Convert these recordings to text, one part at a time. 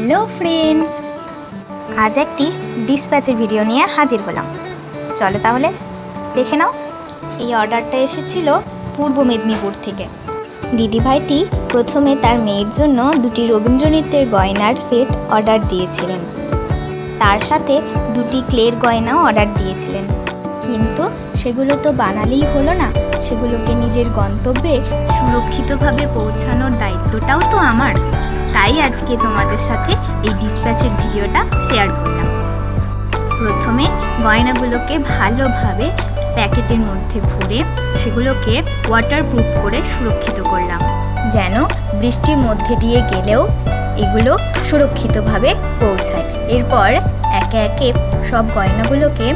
Hello friends, আজ একটি ডিসপ্যাচের video নিয়ে হাজির হলাম। চলো তাহলে দেখে নাও। এই অর্ডারটা এসেছিল পূর্ব মেদিনীপুর থেকে। দিদিভাইটি প্রথমে তার মেয়ের জন্য দুটি রবীন্দ্রনৃত্যের গয়নার সেট অর্ডার দিয়েছিলেন, তার সাথে দুটি ক্লের গয়নাও অর্ডার দিয়েছিলেন। কিন্তু সেগুলো তো বানালেই হলো না, সেগুলোকে নিজের গন্তব্যে সুরক্ষিতভাবে পৌঁছানোর দায়িত্বটাও তো আমার। তাই আজকে তোমাদের সাথে এই ডিসপ্যাচের ভিডিওটা শেয়ার করলাম। প্রথমে গয়নাগুলোকে ভালোভাবে প্যাকেটের মধ্যে ভরে সেগুলোকে ওয়াটারপ্রুফ করে সুরক্ষিত করলাম, যেন বৃষ্টির মধ্যে দিয়ে গেলেও এগুলো সুরক্ষিতভাবে পৌঁছায়। এরপর একে একে সব গয়নাগুলোকে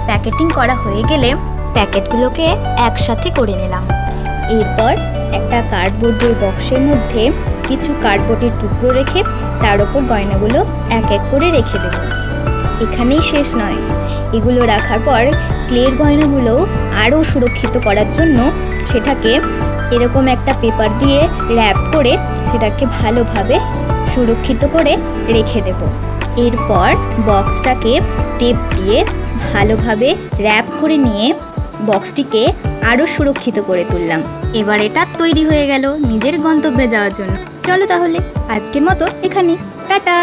প্যাকেটিং করা হয়ে গেলে প্যাকেটগুলোকে একসাথে করে নিলাম। এরপর একটা কার্ডবোর্ডের বক্সের মধ্যে কিছু কার্ডবোর্ডের টুকরো রেখে তার ওপর গয়নাগুলো এক এক করে রেখে দেব। এখানেই শেষ নয়, এগুলো রাখার পর ক্লের গয়নাগুলো আরও সুরক্ষিত করার জন্য সেটাকে এরকম একটা পেপার দিয়ে র্যাপ করে সেটাকে ভালোভাবে সুরক্ষিত করে রেখে দেব। এরপর বক্সটাকে টেপ দিয়ে ভালোভাবে র্যাপ করে নিয়ে বক্সটিকে আরও সুরক্ষিত করে তুললাম। এবার এটা তৈরি হয়ে গেল নিজের গন্তব্যে যাওয়ার জন্য। চলো তাহলে আজকের মতো এখানেই, টাটা।